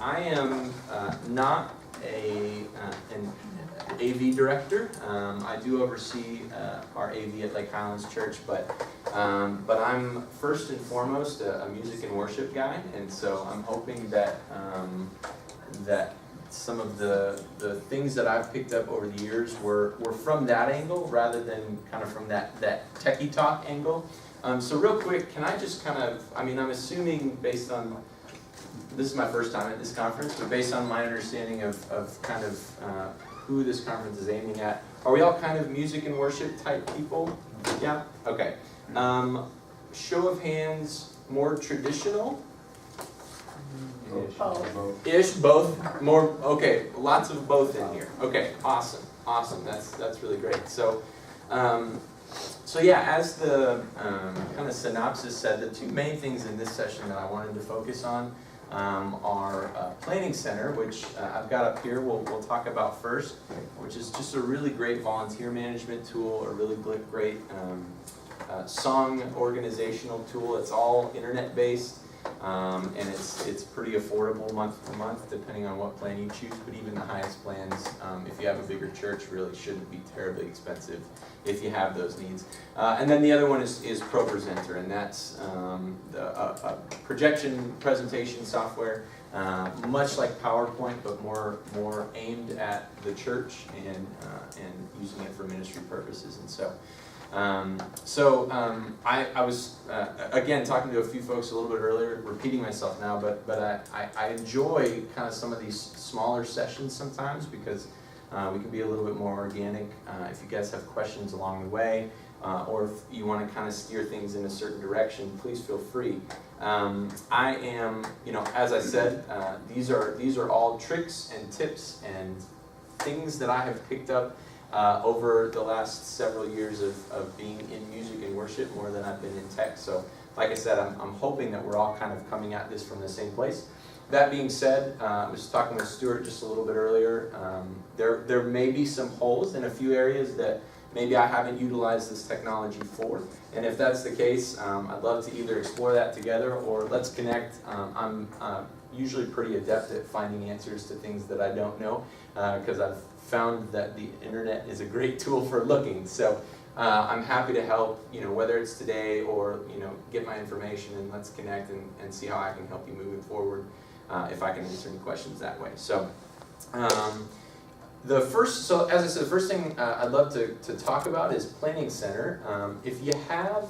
I am not an AV director. I do oversee our AV at Lake Highlands Church, but I'm first and foremost a music and worship guy, and so I'm hoping that that some of the things that I've picked up over the years were from that angle rather than kind of from that techie talk angle. So real quick, can I just kind of, I mean, I'm assuming based on, this is my first time at this conference, but based on my understanding of kind of who this conference is aiming at, are we all kind of music and worship type people? Yeah? Okay. Show of hands, more traditional? Ish, both, more, okay, lots of both in here. Okay, awesome, that's really great. So yeah, as the kind of synopsis said, the two main things in this session that I wanted to focus on are Planning Center, which I've got up here, we'll talk about first, which is just a really great volunteer management tool, a really great song organizational tool. It's all internet based. And it's pretty affordable month to month, depending on what plan you choose. But even the highest plans, if you have a bigger church, really shouldn't be terribly expensive if you have those needs. And then the other one is ProPresenter, and that's a projection presentation software, much like PowerPoint, but more aimed at the church and using it for ministry purposes. And so. I was, again, talking to a few folks a little bit earlier, repeating myself now, but I enjoy kind of some of these smaller sessions sometimes because we can be a little bit more organic. If you guys have questions along the way, or if you want to kind of steer things in a certain direction, please feel free. I am, as I said, these are all tricks and tips and things that I have picked up over the last several years of being in music and worship more than I've been in tech. So like I said, I'm hoping that we're all kind of coming at this from the same place. That being said, I was talking with Stuart just a little bit earlier. There may be some holes in a few areas that maybe I haven't utilized this technology for. And if that's the case, I'd love to either explore that together or let's connect. I'm usually pretty adept at finding answers to things that I don't know because I've found that the internet is a great tool for looking. So I'm happy to help, whether it's today or, get my information and let's connect and see how I can help you moving forward if I can answer any questions that way. So as I said, the first thing I'd love to talk about is Planning Center. If you have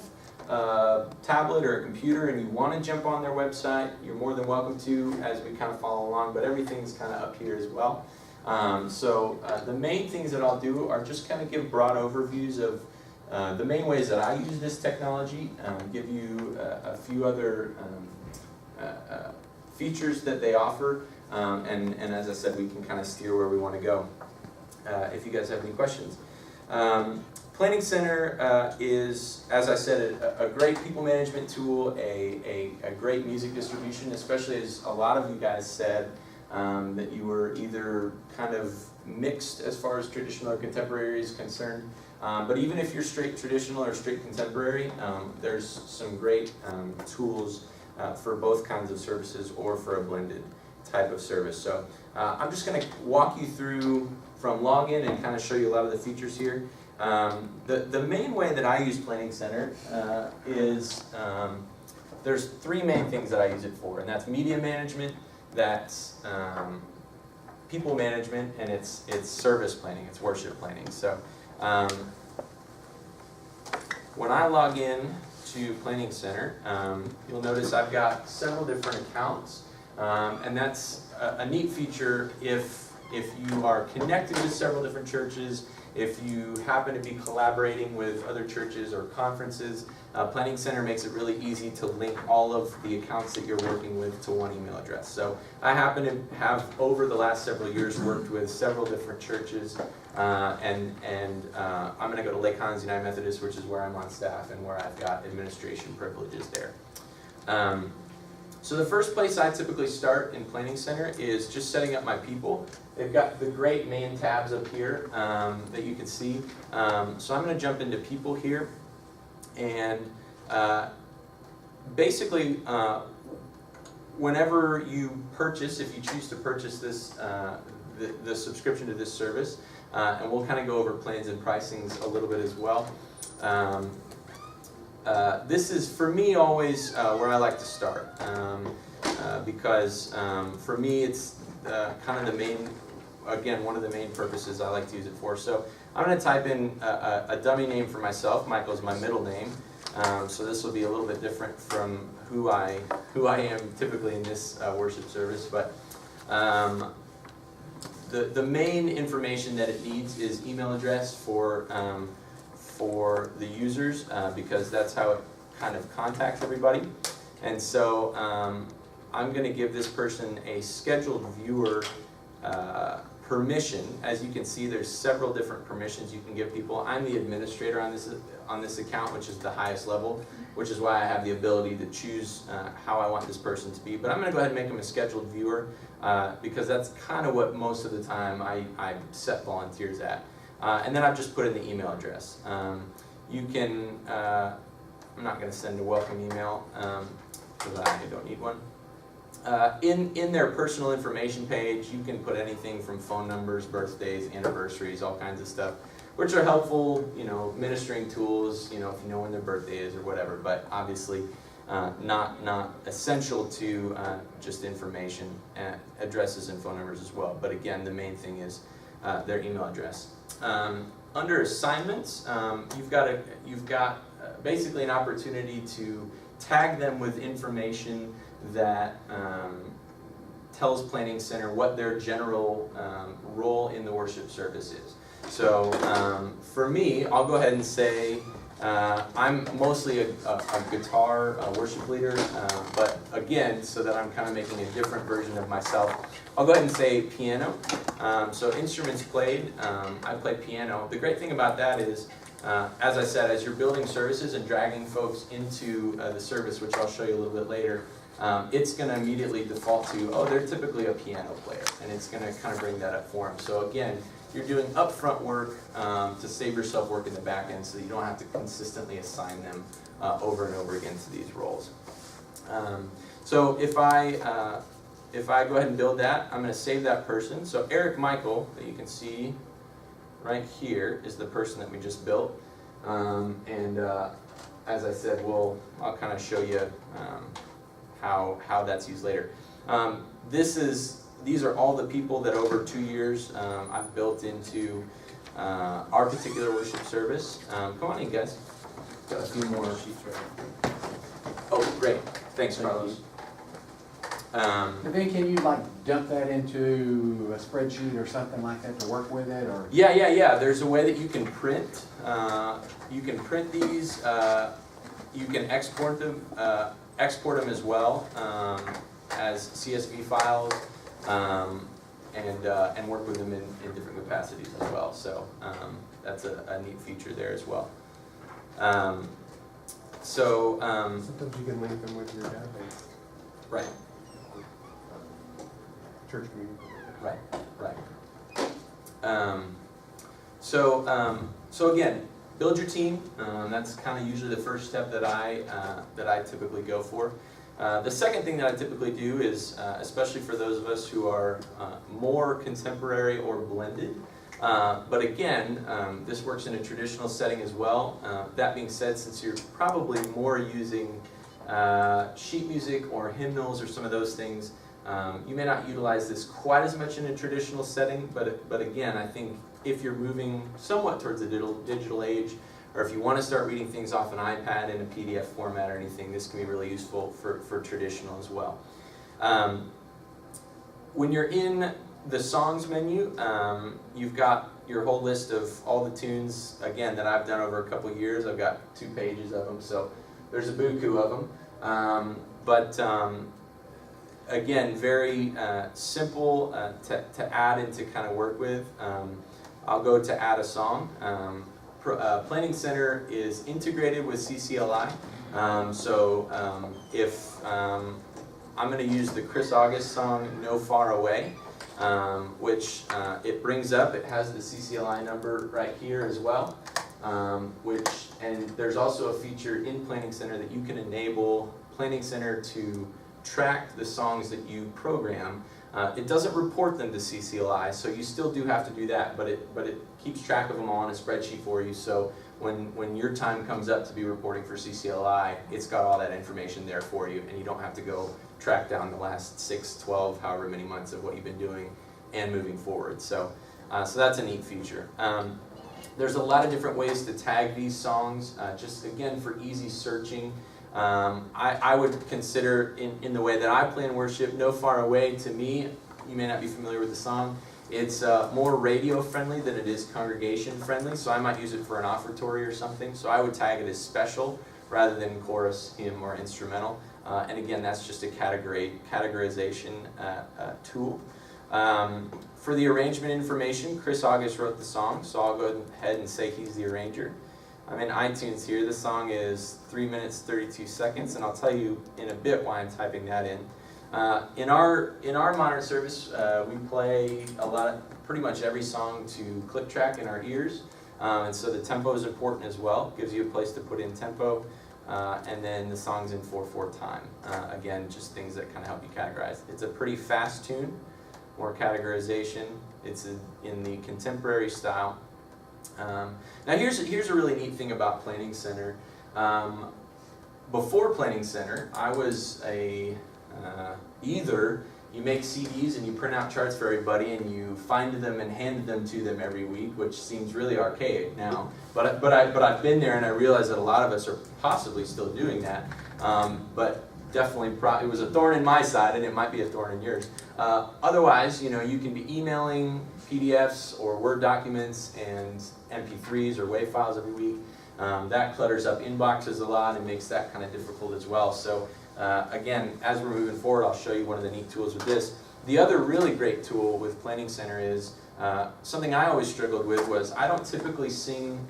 a tablet or a computer and you want to jump on their website, you're more than welcome to as we kind of follow along, but everything's kind of up here as well. The main things that I'll do are just kind of give broad overviews of the main ways that I use this technology, give you a few other features that they offer, and as I said, we can kind of steer where we want to go if you guys have any questions. Planning Center is, as I said, a great people management tool, a great music distribution, especially as a lot of you guys said, that you were either kind of mixed as far as traditional or contemporary is concerned. But even if you're straight traditional or straight contemporary, there's some great tools for both kinds of services or for a blended type of service. So I'm just going to walk you through from login and kind of show you a lot of the features here. The main way that I use Planning Center is there's three main things that I use it for, and that's media management, that's people management, and it's service planning, it's worship planning. So when I log in to Planning Center, you'll notice I've got several different accounts, and that's a neat feature if you are connected with several different churches, if you happen to be collaborating with other churches or conferences. Planning Center makes it really easy to link all of the accounts that you're working with to one email address. So I happen to have, over the last several years, worked with several different churches, and I'm going to go to Lake Highlands United Methodist, which is where I'm on staff and where I've got administration privileges there. So the first place I typically start in Planning Center is just setting up my people. They've got the great main tabs up here that you can see. So I'm going to jump into people here. And basically, whenever you purchase, if you choose to purchase this, the subscription to this service, and we'll kind of go over plans and pricings a little bit as well. This is, for me, always where I like to start, because for me it's kind of the main, again, one of the main purposes I like to use it for. So I'm going to type in a dummy name for myself. Michael's my middle name, so this will be a little bit different from who I am typically in this worship service. But the main information that it needs is email address for the users, because that's how it kind of contacts everybody. And so I'm going to give this person a scheduled viewer permission. As you can see, there's several different permissions you can give people. I'm the administrator on this account, which is the highest level, which is why I have the ability to choose how I want this person to be. But I'm going to go ahead and make them a scheduled viewer, because that's kind of what most of the time I set volunteers at. And then I've just put in the email address. You can, I'm not going to send a welcome email because I don't need one. In their personal information page, you can put anything from phone numbers, birthdays, anniversaries, all kinds of stuff, which are helpful, ministering tools, if you know when their birthday is or whatever, but obviously not essential to just information, addresses and phone numbers as well. But again, the main thing is their email address. Under assignments, you've got basically an opportunity to tag them with information that tells Planning Center what their general role in the worship service is. So for me, I'll go ahead and say I'm mostly a guitar worship leader, but again, so that I'm kind of making a different version of myself, I'll go ahead and say piano. So instruments played, I play piano. The great thing about that is, as I said, as you're building services and dragging folks into the service, which I'll show you a little bit later, it's going to immediately default to, oh, they're typically a piano player, and it's going to kind of bring that up for them. So again, you're doing upfront work to save yourself work in the back end, so that you don't have to consistently assign them over and over again to these roles. So if I go ahead and build that, I'm going to save that person. So Eric Michael, that you can see right here, is the person that we just built. As I said, I'll kind of show you how that's used later. These are all the people that over 2 years I've built into our particular worship service. Come on in, guys. Got a few more sheets right. Oh, great. Thanks, Carlos. And then can you dump that into a spreadsheet or something like that to work with it, or? Yeah. There's a way that you can print. You can print these. You can export them as well as CSV files, and work with them in different capacities as well. So that's a neat feature there as well. Sometimes you can link them with your database. Right. Church community. Right. So again, build your team. That's kind of usually the first step that I typically go for. The second thing that I typically do is, especially for those of us who are more contemporary or blended, but again, this works in a traditional setting as well. That being said, since you're probably more using sheet music or hymnals or some of those things, you may not utilize this quite as much in a traditional setting, but again, I think if you're moving somewhat towards the digital age, or if you want to start reading things off an iPad in a PDF format or anything, this can be really useful for traditional as well. When you're in the songs menu, you've got your whole list of all the tunes, again, that I've done over a couple years. I've got 2 pages of them, so there's a buku of them. Again, very simple to add and to kind of work with. I'll go to add a song. Planning Center is integrated with CCLI. If I'm going to use the Chris August song No Far Away, which it brings up. It has the CCLI number right here as well. And there's also a feature in Planning Center that you can enable Planning Center to track the songs that you program. It doesn't report them to CCLI, so you still do have to do that, but it keeps track of them all on a spreadsheet for you, so when your time comes up to be reporting for CCLI, it's got all that information there for you, and you don't have to go track down the last 6, 12, however many months of what you've been doing and moving forward. So that's a neat feature. There's a lot of different ways to tag these songs, just again for easy searching. I would consider, in the way that I play in worship, No Far Away, to me, you may not be familiar with the song, it's more radio friendly than it is congregation friendly, so I might use it for an offertory or something, so I would tag it as special rather than chorus, hymn, or instrumental. And again, that's just a categorization tool. For the arrangement information, Chris August wrote the song, so I'll go ahead and say he's the arranger. I'm in iTunes here. The song is 3 minutes 32 seconds, and I'll tell you in a bit why I'm typing that in. In our modern service, we play pretty much every song to click track in our ears, and so the tempo is important as well. Gives you a place to put in tempo, and then the song's in 4/4 time. Again, just things that kind of help you categorize. It's a pretty fast tune, more categorization. It's in the contemporary style. Now here's a really neat thing about Planning Center. Before Planning Center, I was either you make CDs and you print out charts for everybody and you find them and hand them to them every week, which seems really archaic now. But I've been there and I realize that a lot of us are possibly still doing that. But definitely, it was a thorn in my side, and it might be a thorn in yours. Otherwise, you can be emailing PDFs or Word documents and MP3s or WAV files every week. That clutters up inboxes a lot and makes that kind of difficult as well. So again, as we're moving forward, I'll show you one of the neat tools with this. The other really great tool with Planning Center is something I always struggled with was I don't typically sing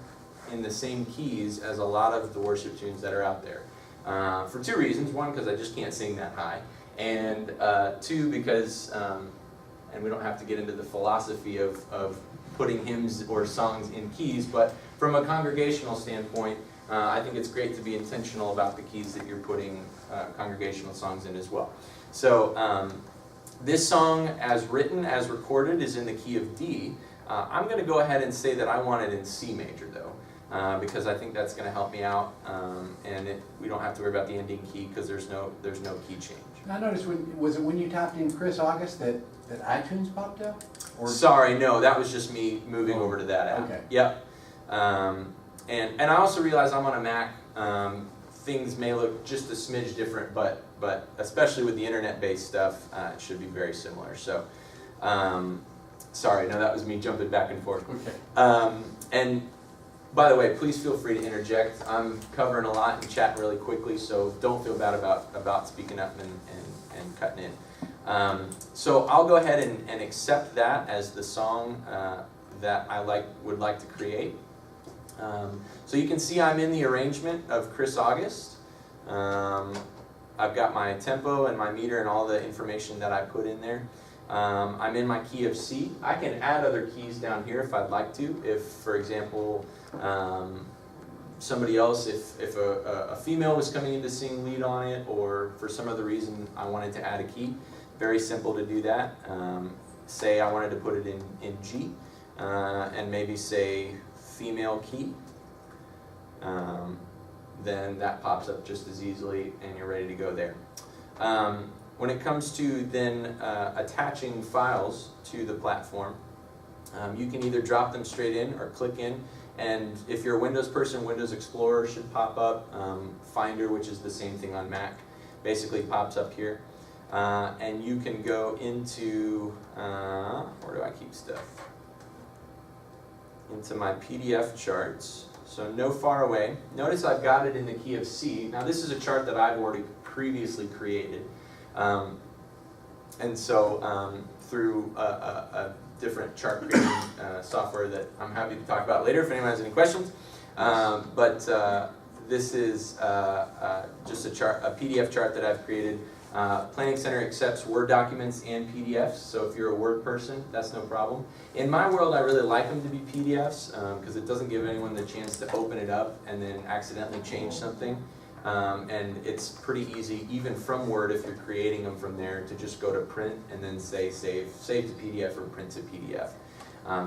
in the same keys as a lot of the worship tunes that are out there. For two reasons. One, because I just can't sing that high. And two, because, and we don't have to get into the philosophy of putting hymns or songs in keys, but from a congregational standpoint, I think it's great to be intentional about the keys that you're putting congregational songs in as well. So this song, as written, as recorded, is in the key of D. I'm going to go ahead and say that I want it in C major, though. Because I think that's going to help me out, and we don't have to worry about the ending key because there's no key change. I noticed, was it when you typed in Chris August that iTunes popped up? Or? Sorry, no, that was just me moving over to that app. Okay. Yep. And I also realize I'm on a Mac. Things may look just a smidge different, but especially with the internet-based stuff, it should be very similar. So, sorry, no, that was me jumping back and forth. Okay. And by the way, please feel free to interject. I'm covering a lot and chatting really quickly, so don't feel bad about speaking up and cutting in. So I'll go ahead and accept that as the song that I would like to create. So you can see I'm in the arrangement of Chris August. I've got my tempo and my meter and all the information that I put in there. I'm in my key of C. I can add other keys down here if I'd like to. If, for example, somebody else, if a female was coming in to sing lead on it, or for some other reason I wanted to add a key, very simple to do that. Say I wanted to put it in G, and maybe say female key. Then that pops up just as easily and you're ready to go there. When it comes to then attaching files to the platform, you can either drop them straight in or click in, and if you're a Windows person, Windows Explorer should pop up. Finder, which is the same thing on Mac, basically pops up here. And you can go into, where do I keep stuff? Into my PDF charts. So No Far Away. Notice I've got it in the key of C. Now this is a chart that I've already previously created. And so through a different chart creating software that I'm happy to talk about later if anyone has any questions. But this is just a PDF chart that I've created. Planning Center accepts Word documents and PDFs, so if you're a Word person, that's no problem. In my world, I really like them to be PDFs because it doesn't give anyone the chance to open it up and then accidentally change something. And it's pretty easy, even from Word, if you're creating them from there, to just go to print and then say save to PDF or print to PDF.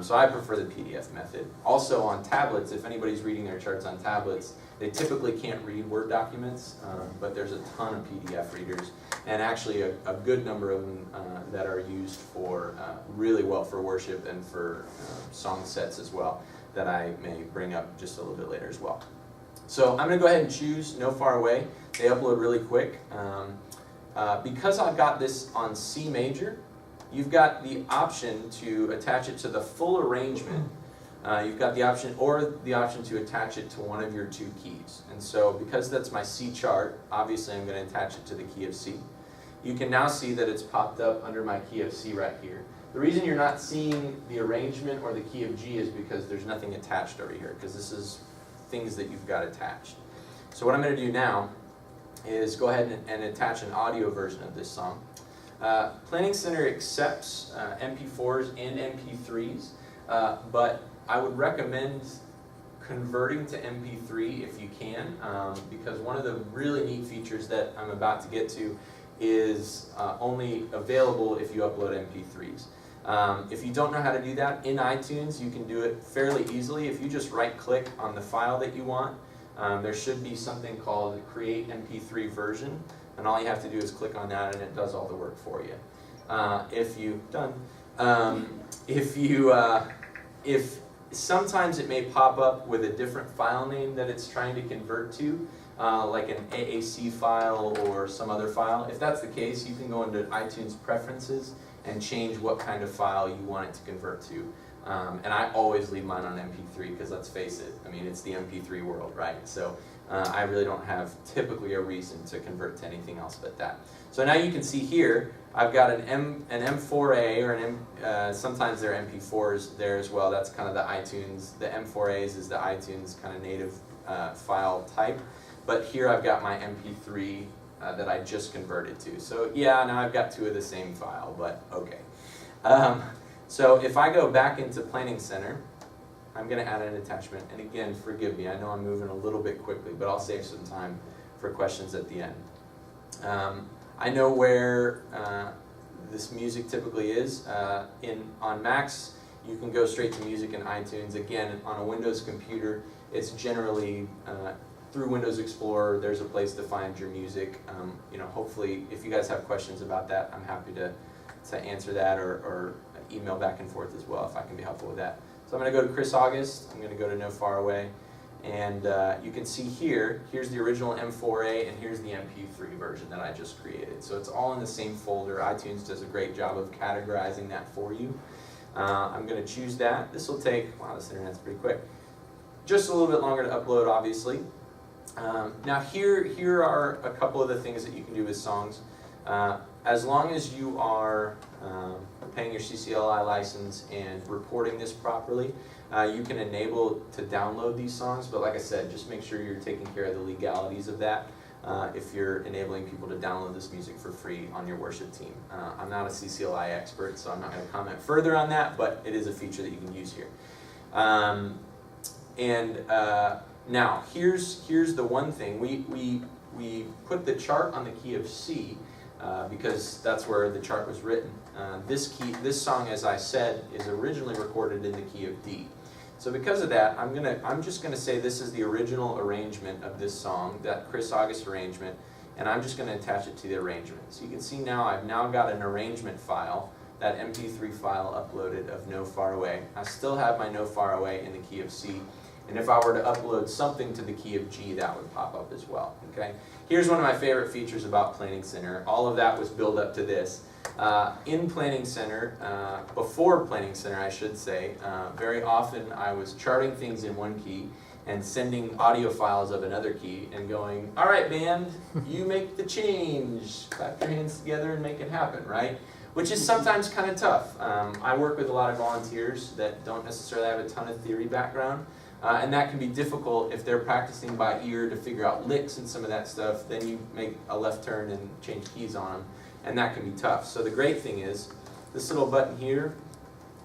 So I prefer the PDF method. Also on tablets, if anybody's reading their charts on tablets, they typically can't read Word documents, but there's a ton of PDF readers, and actually a good number of them that are used for really well for worship and for song sets as well, that I may bring up just a little bit later as well. So I'm going to go ahead and choose No Far Away. They upload really quick. Because I've got this on C major, you've got the option to attach it to the full arrangement. You've got the option to attach it to one of your 2 keys. And so because that's my C chart, obviously I'm going to attach it to the key of C. You can now see that it's popped up under my key of C right here. The reason you're not seeing the arrangement or the key of G is because there's nothing attached over here, because this is things that you've got attached. So what I'm going to do now is go ahead and attach an audio version of this song. Planning Center accepts MP4s and MP3s, but I would recommend converting to MP3 if you can, because one of the really neat features that I'm about to get to is only available if you upload MP3s. If you don't know how to do that, in iTunes you can do it fairly easily. If you just right-click on the file that you want, there should be something called Create MP3 Version, and all you have to do is click on that and it does all the work for you. If sometimes it may pop up with a different file name that it's trying to convert to, like an AAC file or some other file. If that's the case, you can go into iTunes Preferences and change what kind of file you want it to convert to. And I always leave mine on MP3 because let's face it, I mean, it's the MP3 world, right? So I really don't have typically a reason to convert to anything else but that. So now you can see here, I've got an M4A, or sometimes there are MP4s there as well. That's kind of the iTunes. The M4As is the iTunes kind of native file type. But here I've got my MP3 that I just converted to. So yeah, now I've got 2 of the same file, but okay. So if I go back into Planning Center, I'm going to add an attachment. And again, forgive me, I know I'm moving a little bit quickly, but I'll save some time for questions at the end. I know where this music typically is. On Macs, you can go straight to music in iTunes. Again, on a Windows computer, it's generally through Windows Explorer. There's a place to find your music. Hopefully, if you guys have questions about that, I'm happy to answer that or email back and forth as well if I can be helpful with that. So I'm going to go to Chris August. I'm going to go to No Far Away. And you can see here's the original M4A, and here's the MP3 version that I just created. So it's all in the same folder. iTunes does a great job of categorizing that for you. I'm going to choose that. This will take, wow, this internet's pretty quick. Just a little bit longer to upload, obviously. Now here are a couple of the things that you can do with songs. As long as you are paying your CCLI license and reporting this properly, you can enable to download these songs, but like I said, just make sure you're taking care of the legalities of that if you're enabling people to download this music for free on your worship team. I'm not a CCLI expert, so I'm not going to comment further on that, but it is a feature that you can use here. Now, here's the one thing. We put the chart on the key of C because that's where the chart was written. This song, as I said, is originally recorded in the key of D. So because of that, I'm just gonna say this is the original arrangement of this song, that Chris August arrangement, and I'm just gonna attach it to the arrangement. So you can see now I've now got an arrangement file, that MP3 file uploaded of No Far Away. I still have my No Far Away in the key of C, and if I were to upload something to the key of G, that would pop up as well. Okay. Here's one of my favorite features about Planning Center. All of that was built up to this. In Planning Center, before Planning Center I should say, very often I was charting things in one key and sending audio files of another key and going, all right band, you make the change, clap your hands together and make it happen, right? Which is sometimes kind of tough. I work with a lot of volunteers that don't necessarily have a ton of theory background, and that can be difficult if they're practicing by ear to figure out licks and some of that stuff. Then you make a left turn and change keys on them, and that can be tough. So the great thing is, this little button here,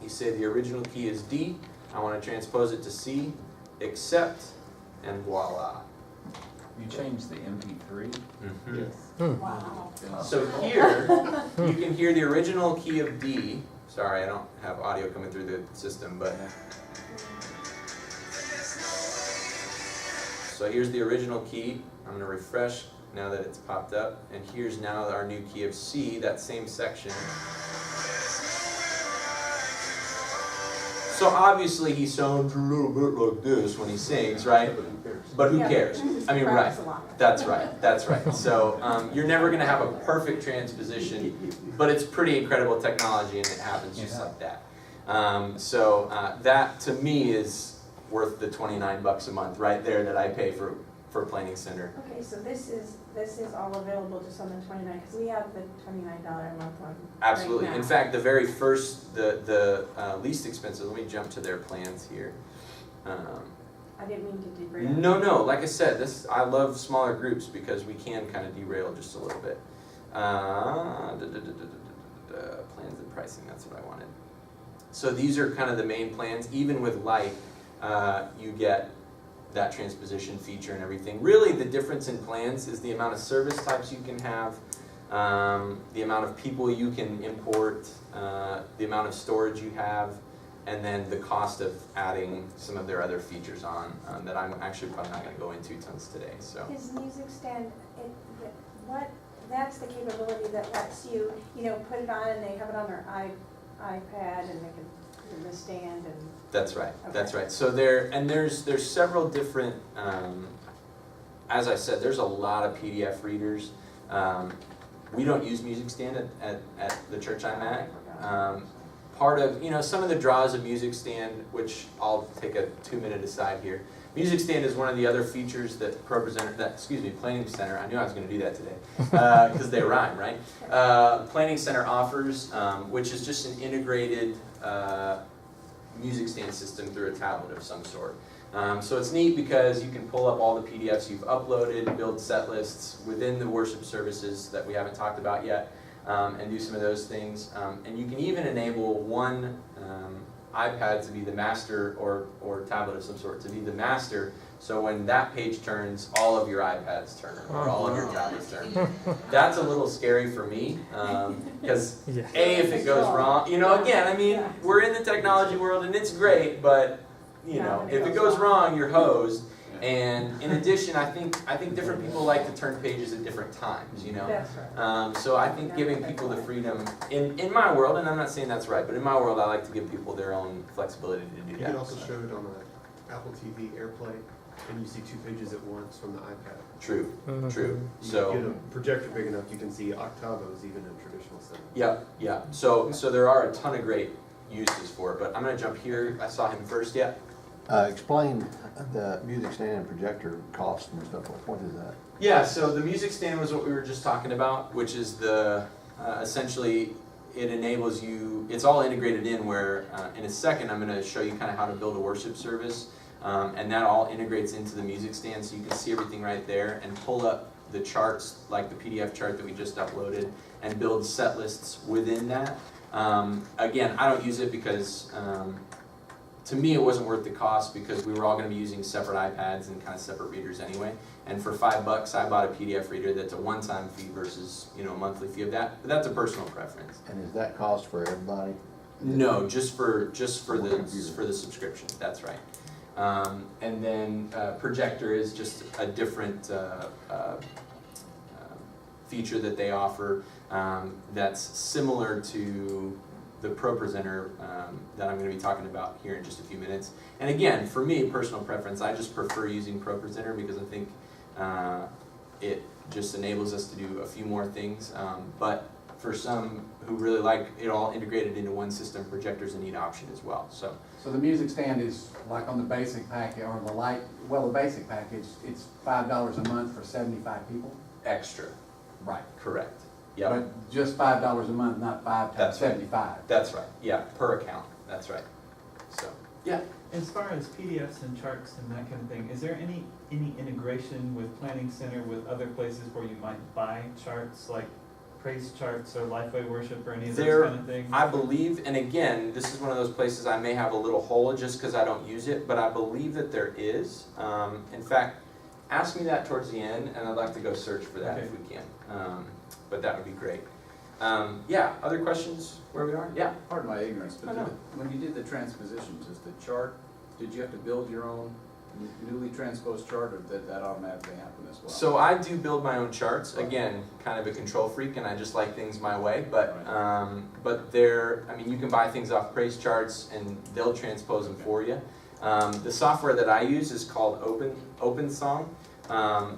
you say the original key is D, I want to transpose it to C, accept, and voila. You changed the MP3? Mhm. Yes. Wow. So here, you can hear the original key of D. Sorry, I don't have audio coming through the system, but. So here's the original key. I'm gonna refresh now that it's popped up. And here's now our new key of C, that same section. So obviously he sounds a little bit like this when he sings, right? But who cares? I mean, right. That's right. That's right. So you're never going to have a perfect transposition, but it's pretty incredible technology, and it happens just like that. So that to me is worth the $29 a month right there that I pay for Planning Center. Okay, so this is all available just on the 29, because we have the $29 a month one. Absolutely. Right In now. fact, the very first, the least expensive. Let me jump to their plans here. I didn't mean to derail. No. Like I said, I love smaller groups because we can kind of derail just a little bit. Plans and pricing. That's what I wanted. So these are kind of the main plans. Even with Lite, you get that transposition feature and everything. Really, the difference in plans is the amount of service types you can have, the amount of people you can import, the amount of storage you have, and then the cost of adding some of their other features on that I'm actually probably not going to go into tons today. So His music stand, that's the capability that lets you, put it on and they have it on their iPad and they can, in the stand and. that's right. Okay. That's right. So there's several different. As I said, there's a lot of PDF readers. We don't use Music Stand at the church I'm at. Part of, some of the draws of Music Stand, which I'll take a 2-minute aside here. Music Stand is one of the other features that Planning Center, I knew I was going to do that today, because they rhyme, right? Planning Center offers, which is just an integrated music stand system through a tablet of some sort. So it's neat because you can pull up all the PDFs you've uploaded, build set lists within the worship services that we haven't talked about yet, and do some of those things. And you can even enable one iPad to be the master, or tablet of some sort to be the master, so when that page turns, all of your iPads turn, or all of your tablets turn. That's a little scary for me, because if it goes wrong, again, I mean, we're in the technology world and it's great, but if it goes wrong, you're hosed. And in addition, I think different people like to turn pages at different times, That's right. So I think giving people the freedom, in my world, and I'm not saying that's right, but in my world I like to give people their own flexibility to do You that. can also show it on an Apple TV AirPlay, and you see 2 pages at once from the iPad. True, true. You So, get a projector big enough, you can see octavos even in traditional settings. yeah. So there are a ton of great uses for it, but I'm going to jump here. I saw him first, yeah. Explain the music stand and projector cost and stuff. What is that? Yeah, so the music stand was what we were just talking about, which is essentially it enables you, it's all integrated in where, in a second I'm going to show you kind of how to build a worship service, and that all integrates into the music stand, so you can see everything right there and pull up the charts, like the PDF chart that we just uploaded, and build set lists within that. Again, I don't use it because to me it wasn't worth the cost, because we were all going to be using separate iPads and kind of separate readers anyway. And for $5 I bought a PDF reader that's a one-time fee versus a monthly fee of that. But that's a personal preference. And is that cost for everybody? No, just for the subscription. That's right. And then projector is just a different feature that they offer that's similar to the ProPresenter that I'm going to be talking about here in just a few minutes. And again, for me, personal preference, I just prefer using ProPresenter because I think it just enables us to do a few more things. But for some who really like it all integrated into one system, projector's a neat option as well. So the music stand is like on the basic package, or the basic package, it's $5 a month for 75 people? extra, Right. correct. Yeah, But just $5 a month, not 5 times That's right. 75. that's right. Yeah, per account. That's right. So yeah. As far as PDFs and charts and that kind of thing, is there any integration with Planning Center with other places where you might buy charts, like praise charts or Lifeway Worship or any of those kind of things? I believe, and again, this is one of those places I may have a little hole just because I don't use it, but I believe that there is. In fact, ask me that towards the end, and I'd like to go search for that Okay. if we can. But that would be great. Yeah, other questions where we are? Yeah. Pardon my ignorance, but Oh, no. when you did the transpositions, is the chart, did you have to build your own newly transposed chart, or did that automatically happen as well? So I do build my own charts. Again, kind of a control freak, and I just like things my way. But I mean, you can buy things off Praise Charts, and they'll transpose them for you. The software that I use is called OpenSong.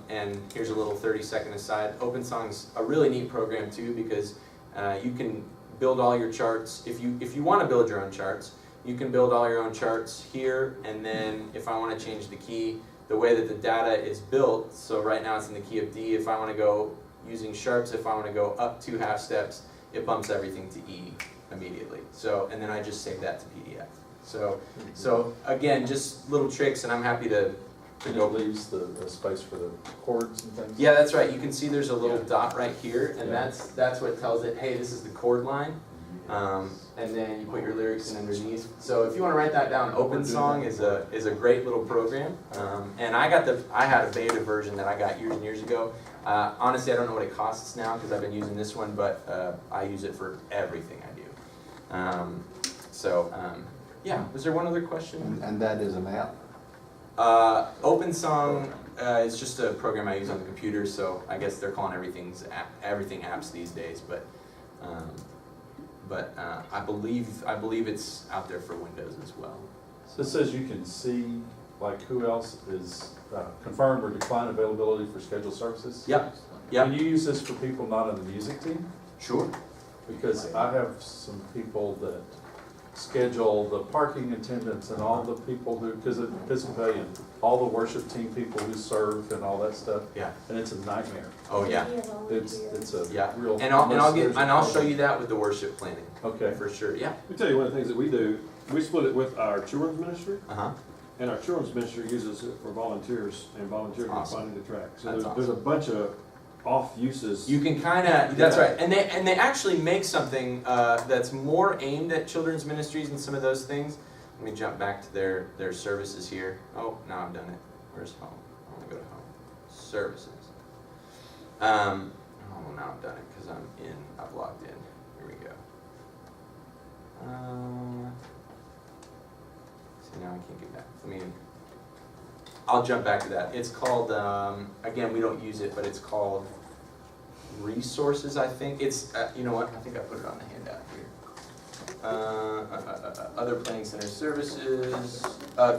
And here's a little 30-second aside. OpenSong's a really neat program too, because you can build all your charts. If you want to build your own charts, you can build all your own charts here, and then if I want to change the key, the way that the data is built, so right now it's in the key of D, if I want to go using sharps, if I want to go up 2 half steps, it bumps everything to E immediately. So, and then I just save that to PDF. So again, just little tricks, and I'm happy to And go. it leaves the space for the chords and things? Yeah, that's right. You can see there's a little Yeah. dot right here, and Yeah. that's what tells it, hey, this is the chord line. And then you put your lyrics in underneath. So if you want to write that down, OpenSong is a great little program. And I had a beta version that I got years and years ago. Honestly, I don't know what it costs now because I've been using this one, but I use it for everything I do. Yeah. Was there one other question? And that is an app? OpenSong is just a program I use on the computer, so I guess they're calling everything apps these days. But I believe it's out there for Windows as well. So it says you can see like who else is confirmed or declined availability for scheduled services? Yep. Can you use this for people not on the music team? Sure. Because I have some people that schedule the parking attendants and all the people who, because at Episcopalian, all the worship team people who serve and all that stuff, Yeah. and it's a nightmare. Oh yeah. It's a Yeah. real. And I'll show you that with the worship planning Okay. for sure. Yeah. Let me tell you one of the things that we do. We split it with our children's ministry, Uh-huh. and our children's ministry uses it for volunteers, and volunteers are Awesome. finding the track. So That's there's a bunch of off uses. You can kind of, that's Yeah. right, and they actually make something that's more aimed at children's ministries and some of those things. Let me jump back to their services here. Oh, now I've done it. Where's home? I want to go to home. Services. Oh, now I've done it because I've logged in. Here we go. See, now I can't get back. I'll jump back to that. It's called, again, we don't use it, but it's called resources, I think. It's, you know what, I think I put it on the handout here. Other planning center services,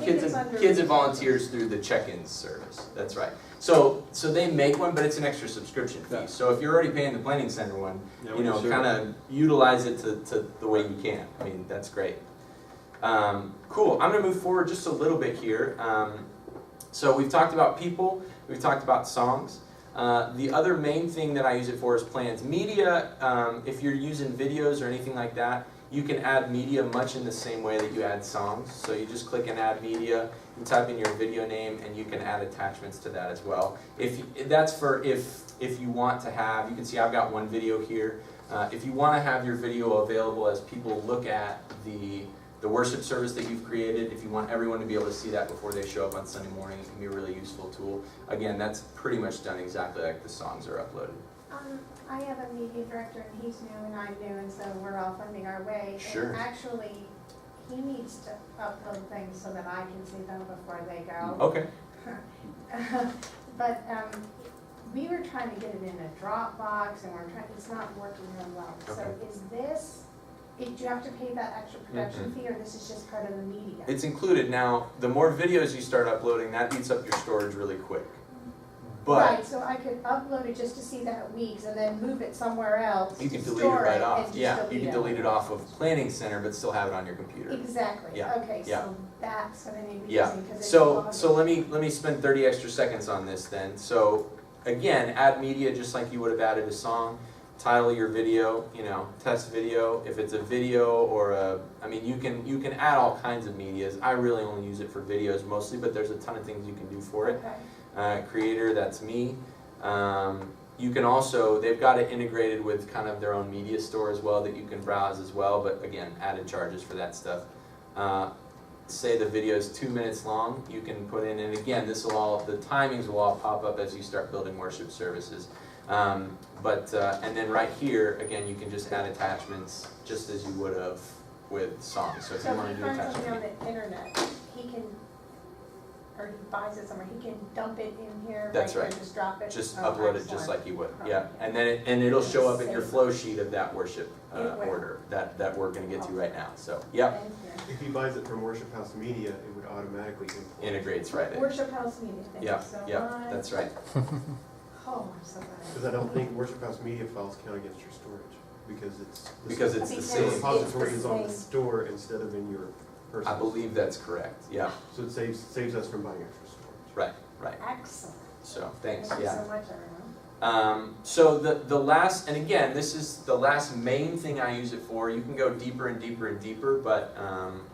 kids and volunteers through the check-ins service. That's right. So they make one, but it's an extra subscription fee. Yeah. So if you're already paying the planning center one, Yeah, you we know, share. kind of utilize it to the way you can. I mean, that's great. Cool. I'm going to move forward just a little bit here. So we've talked about people. We've talked about songs. The other main thing that I use it for is plans. Media, if you're using videos or anything like that, you can add media much in the same way that you add songs. So you just click and add media, you type in your video name, and you can add attachments to that as well. If you want to have, you can see I've got one video here. If you want to have your video available as people look at the worship service that you've created, if you want everyone to be able to see that before they show up on Sunday morning, it can be a really useful tool. Again, that's pretty much done exactly like the songs are uploaded. I have a media director and he's new and I'm new and so we're all finding our way. Sure. And actually, he needs to upload things so that I can see them before they go. Okay. But we were trying to get it in a Dropbox and it's not working real well. So Okay. is this, do you have to pay that extra production fee or this is just part of the media? It's included. Now, the more videos you start uploading, that eats up your storage really quick. But Right, so I could upload it just to see that weeks and then move it somewhere else. you can delete it store right and off. just Yeah, you can delete it off of Planning Center, but still have it on your computer. Exactly, Yeah, okay, yeah. so that's what I need to be Yeah. using, because it's So let me spend 30 extra seconds on this then. So again, add media just like you would have added a song. Title your video, you know, test video. If it's a video or you can add all kinds of medias. I really only use it for videos mostly, but there's a ton of things you can do for it. Okay, Creator, that's me. You can also, they've got it integrated with kind of their own media store as well that you can browse as well, but again, added charges for that stuff. say the video is 2 minutes long, you can put in, and again, the timings will all pop up as you start building worship services. And then right here, again, you can just add attachments just as you would have with songs. So if you So want if to he do finds something on attachments. the internet, he can, or he buys it somewhere, he can dump it in here, That's right, right. or just drop it? Just Oh, upload it just excellent. like you would, Oh, yeah. okay. And it'll show up in your flow sheet of that worship It will. order that we're gonna get to right now. So, yep, Thank you. If he buys it from Worship House Media, it would automatically import. integrates right in. Worship House Media, thank you Yeah, so much. yeah, that's right. Oh, I'm so glad. Because I don't think Worship House Media files count against your storage, because it's. Because it's the Because The same. repository it's is the on the same. store instead of in your personal. I believe that's correct, yeah, So it saves us from buying extra storage. right. Excellent. So, thanks, Thank you yeah. so much, everyone. So the last, and again, this is the last main thing I use it for. You can go deeper and deeper and deeper, but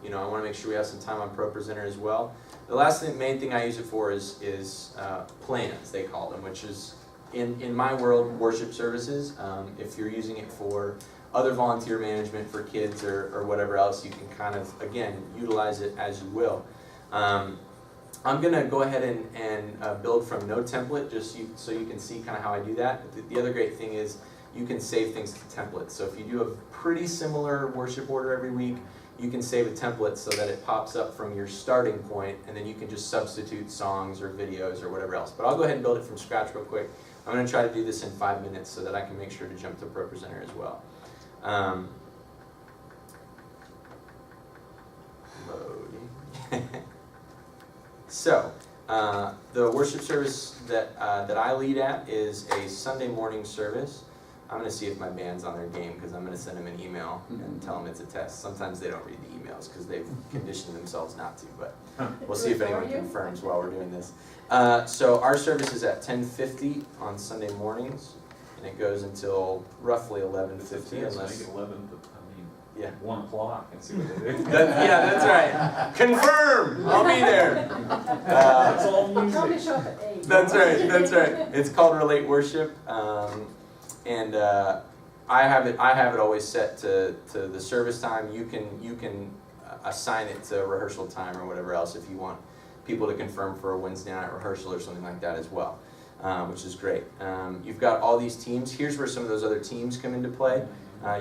you know, I want to make sure we have some time on ProPresenter as well. The last thing, main thing I use it for is plans, they call them, which is in my world, worship services. If you're using it for other volunteer management for kids or whatever else, you can kind of, again, utilize it as you will. I'm going to go ahead and build from no template, just so you can see kind of how I do that. But the other great thing is you can save things to templates. So if you do a pretty similar worship order every week, you can save a template so that it pops up from your starting point, and then you can just substitute songs or videos or whatever else. But I'll go ahead and build it from scratch real quick. I'm going to try to do this in 5 minutes so that I can make sure to jump to ProPresenter as well. Loading. So, the worship service that I lead at is a Sunday morning service. I'm going to see if my band's on their game, because I'm going to send them an email and tell them it's a test. Sometimes they don't read the emails because they've conditioned themselves not to, but we'll see if anyone confirms while we're doing this. So our service is at 10:50 on Sunday mornings, and it goes until roughly 11:50 Make unless... it 11, but Yeah. 1 o'clock and see what they do. Yeah, that's right. Confirm! I'll be there. That's all Tell me music. to show up at 8. That's right, that's right. It's called Relate Worship, and I have it always set to the service time. You can assign it to rehearsal time or whatever else if you want people to confirm for a Wednesday night rehearsal or something like that as well, which is great. You've got all these teams. Here's where some of those other teams come into play.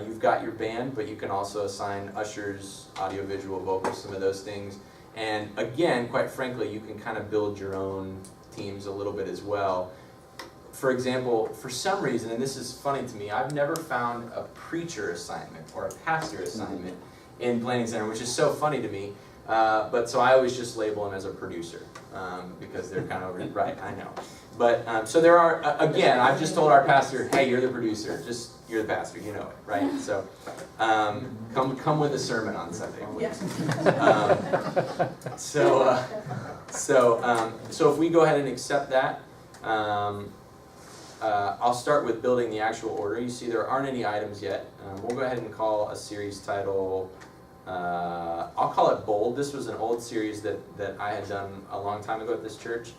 You've got your band, but you can also assign ushers, audio, visual, vocals, some of those things. And again, quite frankly, you can kind of build your own teams a little bit as well. For example, for some reason, and this is funny to me, I've never found a preacher assignment or a pastor assignment in Planning Center, which is so funny to me. But so I always just label them as a producer because they're kind of right. I know, but so there are. Again, I've just told our pastor, "Hey, you're the producer. Just you're the pastor. You know it, right?" So come with a sermon on Sunday. Yes. So if we go ahead and accept that, I'll start with building the actual order. You see, there aren't any items yet. We'll go ahead and call a series title. I'll call it Bold. This was an old series that I had done a long time ago at this church.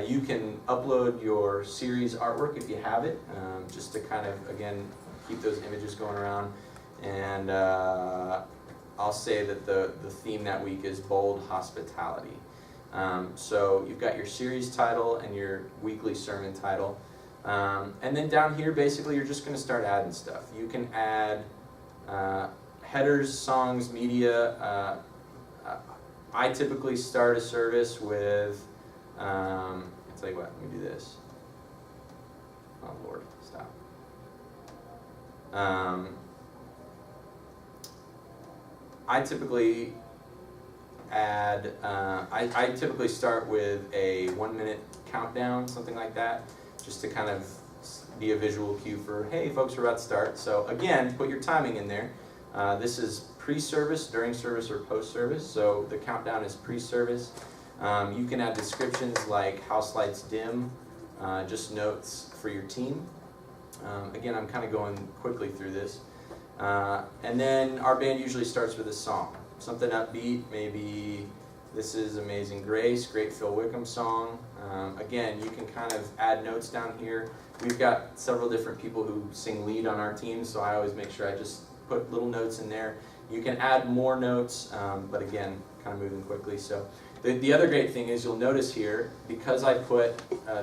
You can upload your series artwork if you have it, just to kind of, again, keep those images going around. And I'll say that the theme that week is Bold Hospitality. So you've got your series title and your weekly sermon title. And then down here, basically, you're just going to start adding stuff. You can add headers, songs, media. I typically start a service with, I'll tell you what, let me do this. Oh Lord, stop. I typically add, I typically start with a 1 minute countdown, something like that, just to kind of be a visual cue for, hey folks, we're about to start. So again, put your timing in there. This is pre-service, during service, or post-service, so the countdown is pre-service. You can add descriptions like house lights dim, just notes for your team. Again, I'm kind of going quickly through this. And then our band usually starts with a song, something upbeat, maybe This is Amazing Grace, great Phil Wickham song. Again, you can kind of add notes down here. We've got several different people who sing lead on our team, so I always make sure I just put little notes in there. You can add more notes, but again, kind of moving quickly. So the other great thing is you'll notice here, because I put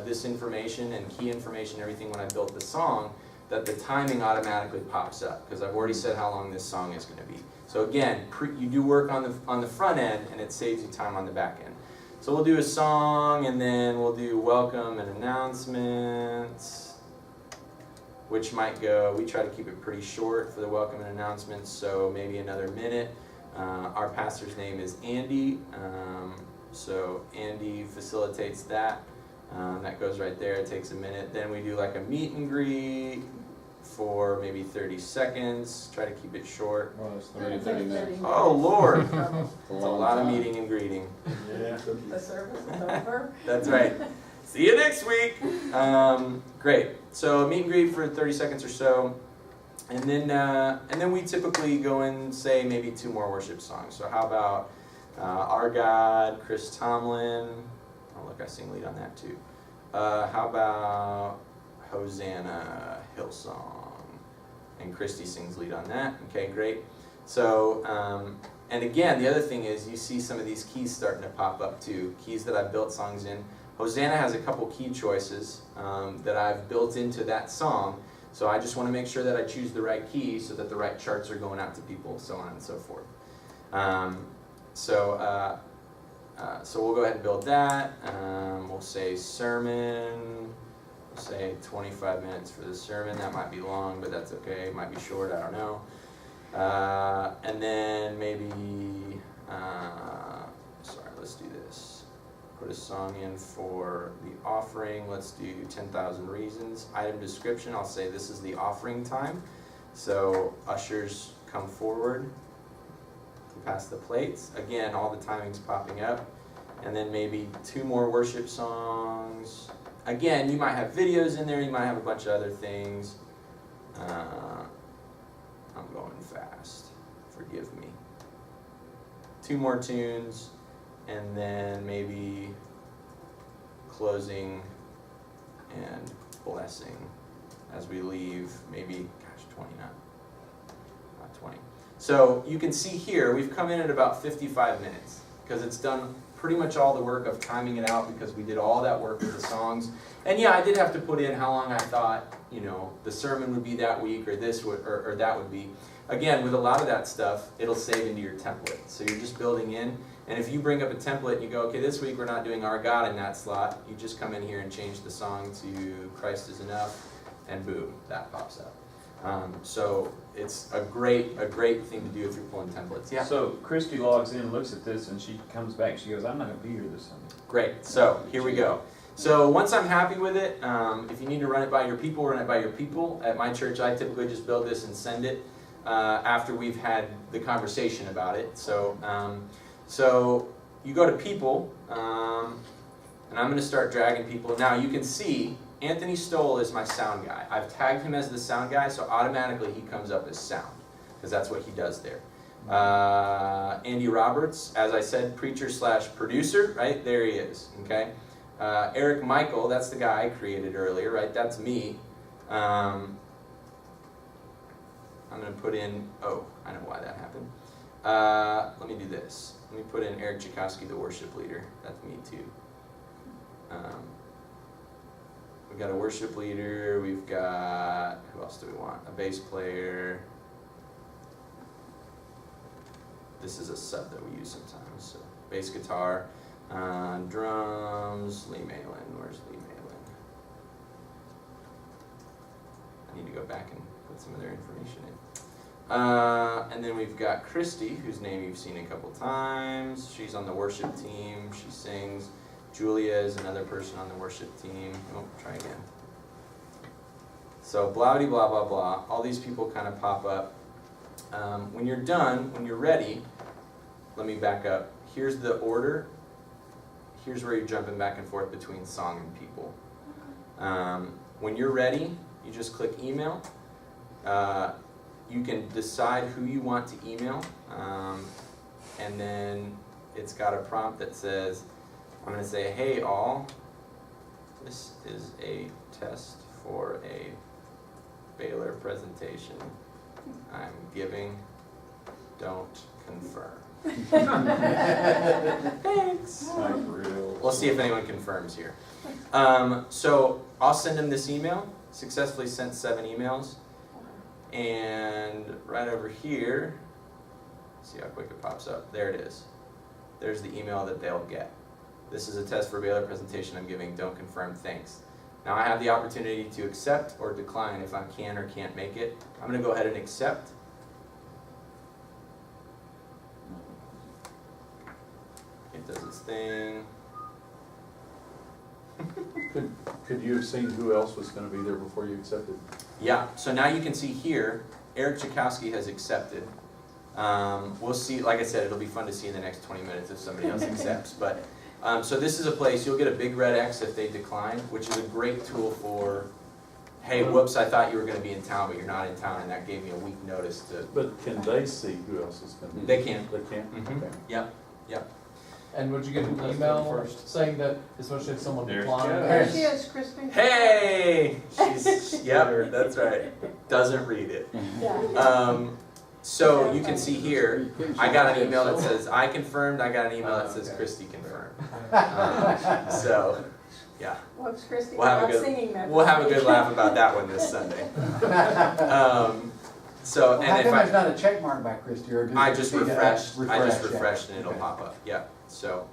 this information and key information, everything when I built the song, that the timing automatically pops up, because I've already said how long this song is going to be. So again, you do work on the front end, and it saves you time on the back end. So we'll do a song, and then we'll do welcome and announcements, which might go, we try to keep it pretty short for the welcome and announcements, so maybe another minute. Our pastor's name is Andy, so Andy facilitates that. That goes right there, it takes a minute. Then we do like a meet and greet for maybe 30 seconds, try to keep it short. Well, it's 30 minutes. Oh Lord, It's it's a lot of meeting and greeting. Yeah. The service is over. That's right. See you next week. Great. So meet and greet for 30 seconds or so, and then we typically go and say maybe 2 more worship songs. So how about Our God, Chris Tomlin? Oh look, I sing lead on that too. How about Hosanna, Hillsong? And Christy sings lead on that. Okay, great. So, and again, the other thing is you see some of these keys starting to pop up too, keys that I've built songs in. Hosanna has a couple key choices that I've built into that song, so I just want to make sure that I choose the right key so that the right charts are going out to people, so on and so forth. So we'll go ahead and build that. We'll say sermon. We'll say 25 minutes for the sermon. That might be long, but that's okay. It might be short, I don't know. And then maybe, let's do this. Put a song in for the offering. Let's do 10,000 Reasons. Item description, I'll say this is the offering time. So ushers come forward to pass the plates. Again, all the timing's popping up. And then maybe 2 more worship songs. Again, you might have videos in there, you might have a bunch of other things. I'm going fast, forgive me. 2 more tunes, and then maybe closing and blessing as we leave, maybe, 20 now, not 20. So you can see here, we've come in at about 55 minutes, because it's done pretty much all the work of timing it out, because we did all that work with the songs. And yeah, I did have to put in how long I thought, the sermon would be that week, or this would, or that would be. Again, with a lot of that stuff, it'll save into your template. So you're just building in, and if you bring up a template and you go, okay, this week we're not doing Our God in that slot, you just come in here and change the song to Christ is Enough, and boom, that pops up. So it's a great thing to do if you're pulling templates. Yeah. So Christy logs in, looks at this, and she comes back, she goes, I'm not going to be here this Sunday. Great, so here we go. So once I'm happy with it, if you need to run it by your people, run it by your people. At my church, I typically just build this and send it after we've had the conversation about it. So, so you go to people, and I'm going to start dragging people. Now you can see Anthony Stoll is my sound guy. I've tagged him as the sound guy, so automatically he comes up as sound, because that's what he does there. Andy Roberts, as I said, preacher/producer, right? There he is, okay? Eric Michael, that's the guy I created earlier, right? That's me. I'm going to put in, oh, I know why that happened. Let me do this. Let me put in Eric Czechowski, the worship leader. That's me too. We've got a worship leader, we've got, who else do we want? A bass player. This is a sub that we use sometimes, so bass guitar. Drums, Lee Malin, where's Lee Malin? I need to go back and put some of their information in. And then we've got Christy, whose name you've seen a couple times. She's on the worship team, she sings. Julia is another person on the worship team. Oh, try again. So blah blah blah blah blah. All these people kind of pop up. When you're done, when you're ready, let me back up. Here's the order. Here's where you're jumping back and forth between song and people. When you're ready, you just click email. You can decide who you want to email, and then it's got a prompt that says, I'm going to say, hey all, this is a test for a Baylor presentation I'm giving, don't confirm. Thanks. Like real. We'll see if anyone confirms here. So I'll send him this email. Successfully sent 7 emails. And right over here, see how quick it pops up. There it is. There's the email that they'll get. This is a test for Baylor presentation I'm giving. Don't confirm, thanks. Now I have the opportunity to accept or decline if I can or can't make it. I'm going to go ahead and accept. It does its thing. Could you have seen who else was gonna be there before you accepted? Yeah, so now you can see here, Eric Czechowski has accepted. We'll see, like I said, it'll be fun to see in the next 20 minutes if somebody else accepts. But so this is a place, you'll get a big red X if they decline, which is a great tool for, hey, whoops, I thought you were gonna be in town, but you're not in town, and that gave me a week notice to. But can they see who else is gonna be? They can. They can? Mhm. Okay. Yep, yep. And would you get an Let's email go first. saying that, especially if someone There's declined? Joe. There she is, Kristen. Hey! She's, yep, that's right. Doesn't read it. Yeah. So you can see here, I got an email that says I confirmed, I got an email that says Okay. Christy confirmed. So, yeah, Whoops, Christie, We'll have a not good- singing that. we'll have a good laugh about that one this Sunday. So, Well, how and if come there's I, not a check mark by Christie, or does I it just see the refreshed, I just yeah. refreshed and it'll Okay. pop up, yeah, so,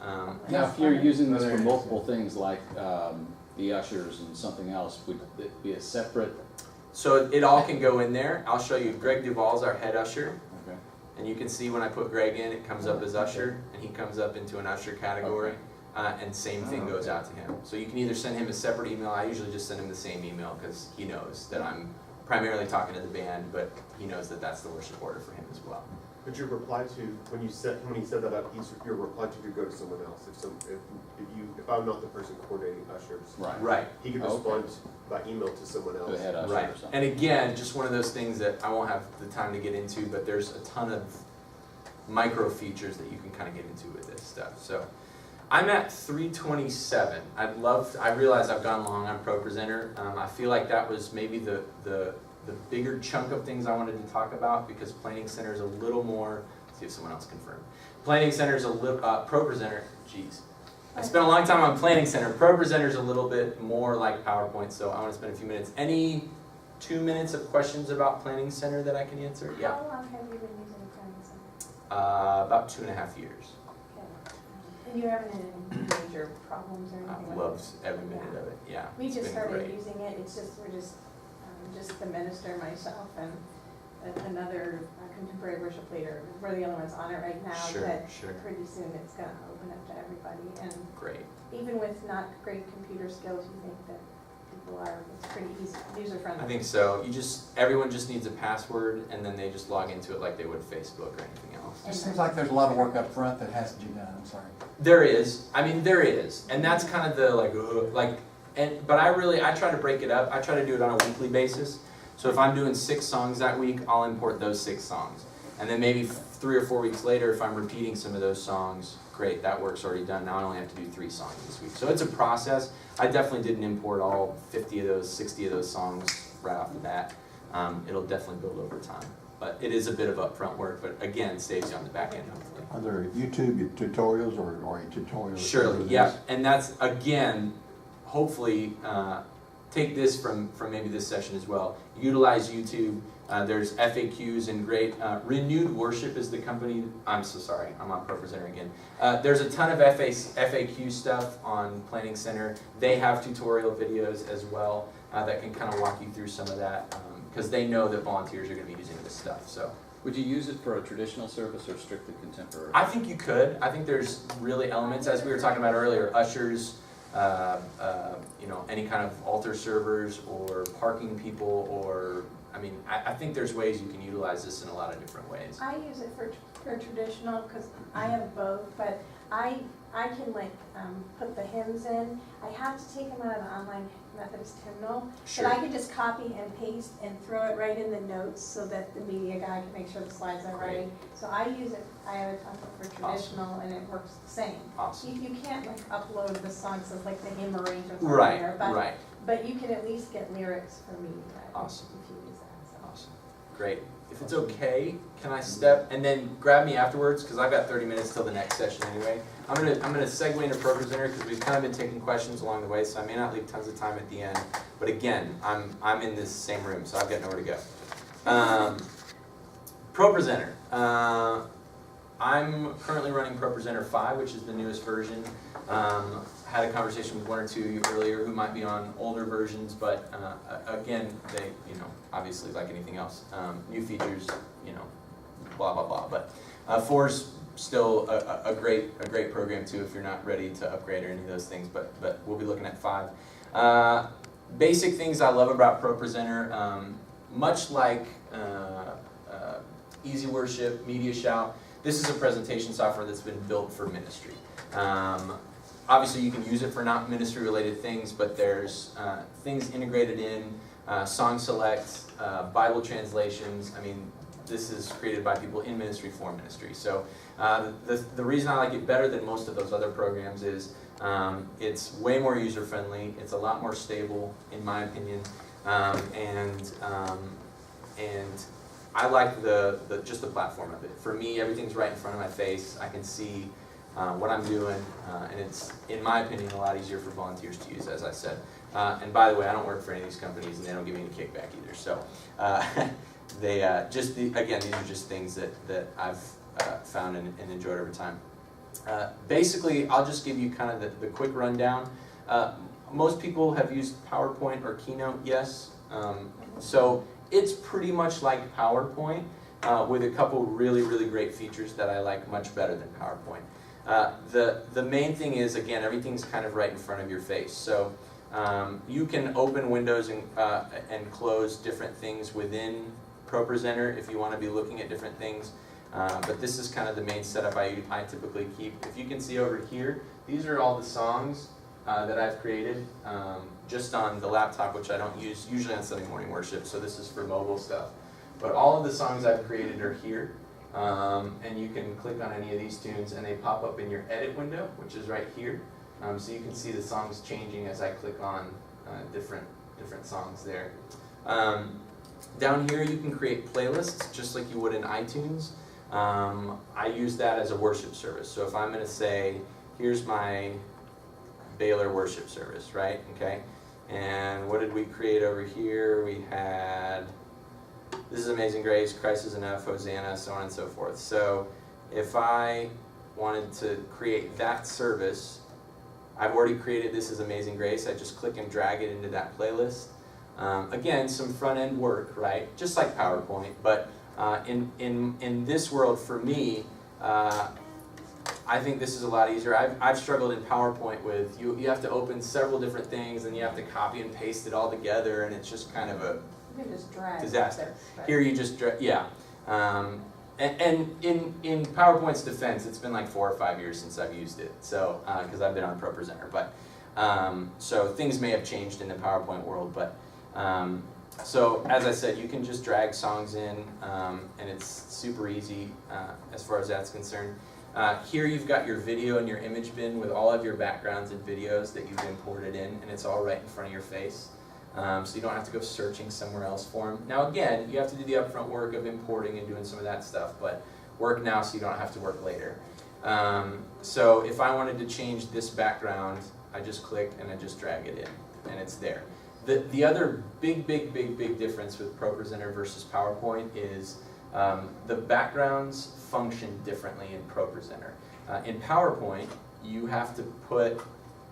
Now, if you're using this There for it is. multiple things like the ushers and something else, would it be a separate? so it all can go in there. I'll show you, Greg Duvall's our head usher. Okay. And you can see when I put Greg in, it comes up as usher, and he comes up into an usher category, and same thing goes out to him. So you can either send him a separate email, I usually just send him the same email, because he knows that I'm primarily talking to the band, but he knows that that's the worship order for him as well. But your reply to, when you set that up, your reply to could go to someone else. If I'm not the person coordinating ushers, Right, he could Okay. respond by email to someone To else. the head usher right. or something? And again, just one of those things that I won't have the time to get into, but there's a ton of micro features that you can kind of get into with this stuff. So I'm at 327. I realize I've gone long on ProPresenter. I feel like that was maybe the bigger chunk of things I wanted to talk about, because Planning Center is a little more, let's see if someone else confirmed. Planning Center is a little, ProPresenter, geez. I spent a long time on Planning Center. ProPresenter is a little bit more like PowerPoint, so I want to spend a few minutes. Any 2 minutes of questions about Planning Center that I can answer? Yeah. How long have you been using Planning Center? About 2.5 years. Okay. And you haven't had any major problems or anything I've like loved that? every minute of it, yeah. We It's just been started great. using it, it's just, we're just the minister, myself, and another contemporary worship leader. We're the only ones on it right now, Sure, but sure. pretty soon it's gonna open up to everybody. And Great. even with not great computer skills, you think that people are, it's pretty easy, user-friendly. I think so. Everyone just needs a password, and then they just log into it like they would Facebook or anything else. It seems like there's a lot of work up front that has to be done, I'm sorry. There is. I mean, there is. And that's kind of the but I try to break it up. I try to do it on a weekly basis. So if I'm doing 6 songs that week, I'll import those 6 songs. And then maybe 3 or 4 weeks later, if I'm repeating some of those songs, great, that work's already done. Now I only have to do 3 songs this week. So it's a process. I definitely didn't import all 50 of those, 60 of those songs right off the bat. It'll definitely build over time. But it is a bit of upfront work, but again, saves you on the back end, hopefully. Are there YouTube tutorials or tutorials? Surely, yeah, and that's, again, hopefully, take this from maybe this session as well. Utilize YouTube. There's FAQs and great, Renewed Worship is the company, I'm so sorry, I'm on ProPresenter again. There's a ton of FAQ stuff on Planning Center. They have tutorial videos as well that can kind of walk you through some of that, because they know that volunteers are going to be using this stuff, so. Would you use it for a traditional service or strictly contemporary? I think you could. I think there's really elements, as we were talking about earlier, ushers, any kind of altar servers or parking people, or, I think there's ways you can utilize this in a lot of different ways. I use it for traditional, because I have both, but I can put the hymns in. I have to take them out of the online Methodist hymnal, Sure. but I can just copy and paste and throw it right in the notes so that the media guy can make sure the slides are Great. right. So I use it, I have a template for traditional, and it works the same. Awesome. You can't upload the songs as the hymn arrangements on Right, there, but right. but you can at least get lyrics for me Awesome. if you use that. So. Awesome. great. If it's okay, can I step and then grab me afterwards, because I've got 30 minutes till the next session anyway. I'm gonna segue into ProPresenter because we've kind of been taking questions along the way, so I may not leave tons of time at the end. But again, I'm in this same room, so I've got nowhere to go. ProPresenter. I'm currently running ProPresenter 5, which is the newest version. Had a conversation with one or two of you earlier who might be on older versions, but again, they, obviously like anything else, new features, blah blah blah. But 4's still a great program too if you're not ready to upgrade or any of those things. But we'll be looking at 5. Basic things I love about ProPresenter, much like Easy Worship, Media Shout. This is a presentation software that's been built for ministry. Obviously, you can use it for not ministry-related things, but there's things integrated in, song select, Bible translations. I mean, this is created by people in ministry for ministry. So the reason I like it better than most of those other programs is it's way more user-friendly. It's a lot more stable, in my opinion, and I like just the platform of it. For me, everything's right in front of my face. I can see what I'm doing, and it's, in my opinion, a lot easier for volunteers to use, as I said. And by the way, I don't work for any of these companies, and they don't give me any kickback either. So again, these are just things that I've found and enjoyed over time. Basically, I'll just give you kind of the quick rundown. Most people have used PowerPoint or Keynote, yes. So it's pretty much like PowerPoint with a couple really, really great features that I like much better than PowerPoint. The main thing is, again, everything's kind of right in front of your face. So you can open windows and close different things within ProPresenter if you want to be looking at different things. But this is kind of the main setup I typically keep. If you can see over here, these are all the songs that I've created just on the laptop, which I don't use usually on Sunday morning worship, so this is for mobile stuff. But all of the songs I've created are here, and you can click on any of these tunes and they pop up in your edit window, which is right here. So you can see the songs changing as I click on different songs there. Down here you can create playlists just like you would in iTunes. I use that as a worship service. So if I'm going to say, here's my Baylor worship service, right? Okay. And what did we create over here? We had, this is Amazing Grace, Christ is Enough, Hosanna, so on and so forth. So if I wanted to create that service, I've already created this as Amazing Grace. I just click and drag it into that playlist. Again, some front-end work, right? Just like PowerPoint, but in this world, for me, I think this is a lot easier. I've struggled in PowerPoint with, you have to open several different things and you have to copy and paste it all together, and it's just kind of a You can just drag. disaster. But Here you just, yeah. And in PowerPoint's defense, it's been like 4 or 5 years since I've used it, so, because I've been on ProPresenter, but, so things may have changed in the PowerPoint world, but, so as I said, you can just drag songs in, and it's super easy as far as that's concerned. Here you've got your video and your image bin with all of your backgrounds and videos that you've imported in, and it's all right in front of your face. So you don't have to go searching somewhere else for them. Now again, you have to do the upfront work of importing and doing some of that stuff, but work now so you don't have to work later. So if I wanted to change this background, I just click and I just drag it in, and it's there. The other big difference with ProPresenter versus PowerPoint is the backgrounds function differently in ProPresenter. In PowerPoint, you have to put,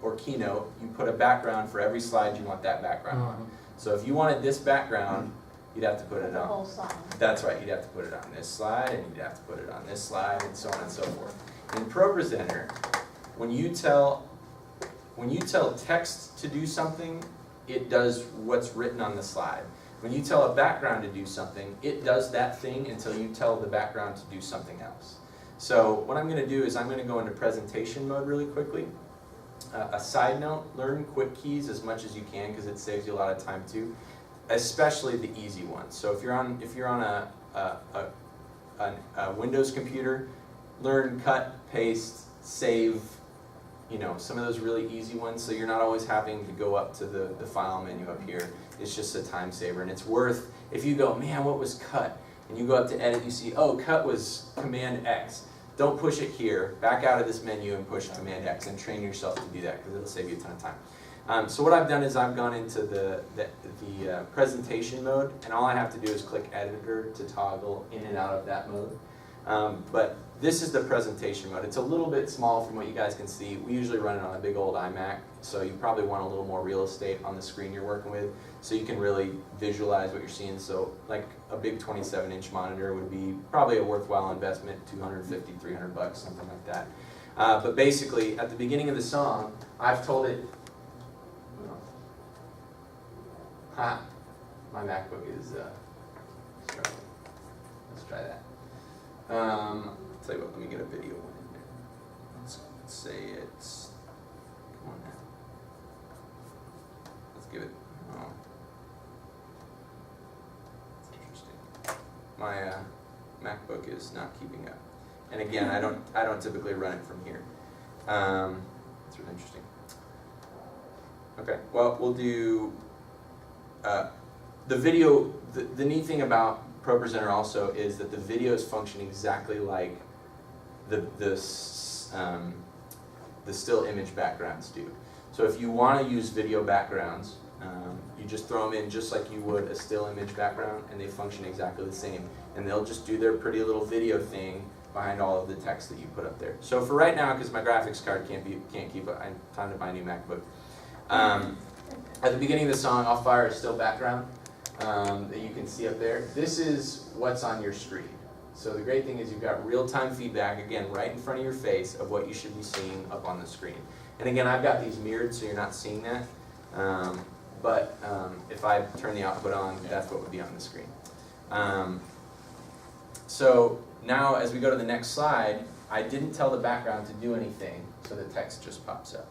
or Keynote, you put a background for every slide you want that background on. So if you wanted this background, you'd have to put it the on. whole song. That's right, you'd have to put it on this slide, and you'd have to put it on this slide, and so on and so forth. In ProPresenter, when you tell text to do something, it does what's written on the slide. When you tell a background to do something, it does that thing until you tell the background to do something else. So what I'm going to do is I'm going to go into presentation mode really quickly. A side note, learn quick keys as much as you can because it saves you a lot of time too, especially the easy ones. So if you're on a Windows computer, learn cut, paste, save, some of those really easy ones, so you're not always having to go up to the file menu up here. It's just a time saver, and it's worth, if you go, man, what was cut? And you go up to edit, you see, oh, cut was Command X. Don't push it here, back out of this menu and push Command X, and train yourself to do that, because it'll save you a ton of time. So what I've done is I've gone into the presentation mode, and all I have to do is click editor to toggle in and out of that mode. But this is the presentation mode. It's a little bit small from what you guys can see. We usually run it on a big old iMac, so you probably want a little more real estate on the screen you're working with, so you can really visualize what you're seeing. So like a big 27-inch monitor would be probably a worthwhile investment, $250, $300, something like that. But basically, at the beginning of the song, I've told it, my MacBook is struggling. Let's try that. Tell you what, let me get a video one in there. Let's say it's, come on now. Let's give it, oh. That's interesting. My MacBook is not keeping up. And again, I don't typically run it from here. It's really interesting. Okay, well, we'll do, the video, the neat thing about ProPresenter also is that the videos function exactly like the still image backgrounds do. So if you want to use video backgrounds, you just throw them in just like you would a still image background, and they function exactly the same. And they'll just do their pretty little video thing behind all of the text that you put up there. So for right now, because my graphics card can't keep up, I have time to buy a new MacBook. At the beginning of the song, I'll fire a still background that you can see up there. This is what's on your screen. So the great thing is you've got real-time feedback, again, right in front of your face of what you should be seeing up on the screen. And again, I've got these mirrored so you're not seeing that. But if I turn the output on, that's what would be on the screen. So now as we go to the next slide, I didn't tell the background to do anything, so the text just pops up.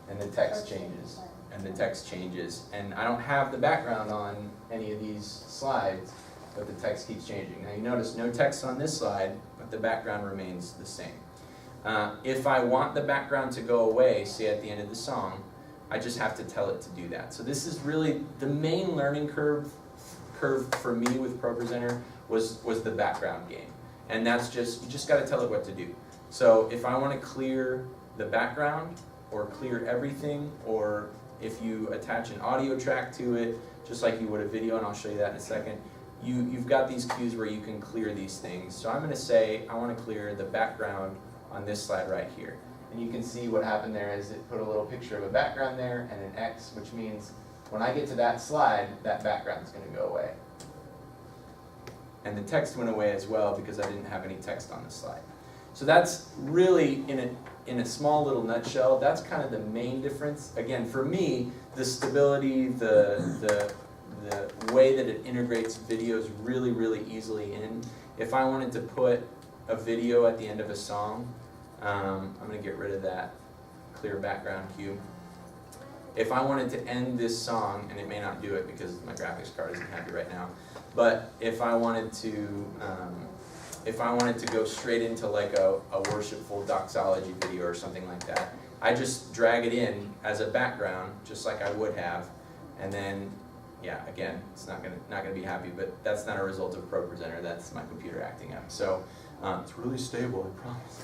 And the text changes. And the text changes. And I don't have the background on any of these slides, but the text keeps changing. Now you notice no text on this slide, but the background remains the same. If I want the background to go away, say at the end of the song, I just have to tell it to do that. So this is really the main learning curve for me with ProPresenter was the background game. And that's just, you just got to tell it what to do. So if I want to clear the background, or clear everything, or if you attach an audio track to it, just like you would a video, and I'll show you that in a second, you've got these cues where you can clear these things. So I'm going to say I want to clear the background on this slide right here. And you can see what happened there is it put a little picture of a background there and an X, which means when I get to that slide, that background is going to go away. And the text went away as well because I didn't have any text on the slide. So that's really, in a small little nutshell, that's kind of the main difference. Again, for me, the stability, the way that it integrates videos really, really easily in. If I wanted to put a video at the end of a song, I'm going to get rid of that clear background cue. If I wanted to end this song, and it may not do it because my graphics card isn't happy right now, but if I wanted to go straight into like a worshipful doxology video or something like that, I just drag it in as a background, just like I would have, and then, yeah, again, it's not gonna be happy, but that's not a result of ProPresenter. That's my computer acting up. So it's really stable, I promise.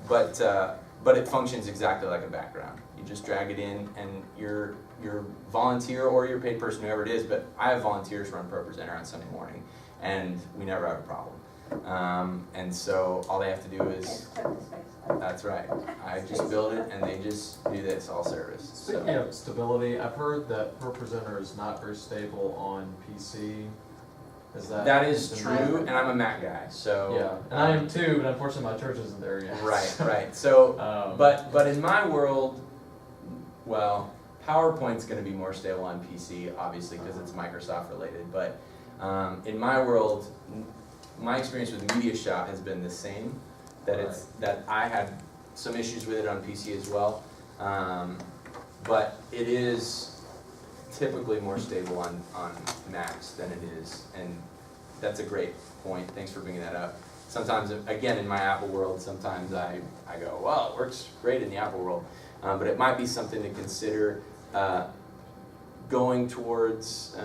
But it functions exactly like a background. You just drag it in, and your volunteer or your paid person, whoever it is, but I have volunteers run ProPresenter on Sunday morning, and we never have a problem. And so all they have to do is, that's right, I just build it, and they just do this all service. Speaking of stability, I've heard that ProPresenter is not very stable on PC. Is That is true, and I'm a Mac guy, so. Yeah, and I am too, but unfortunately my church isn't there yet. Right. So, but in my world, well, PowerPoint's going to be more stable on PC, obviously, because it's Microsoft related. But in my world, my experience with MediaShop has been the same. That I had some issues with it on PC as well, but it is typically more stable on Macs than it is, and that's a great point. Thanks for bringing that up. sometimes, again, in my Apple world, sometimes I go, well, it works great in the Apple world. But it might be something to consider going towards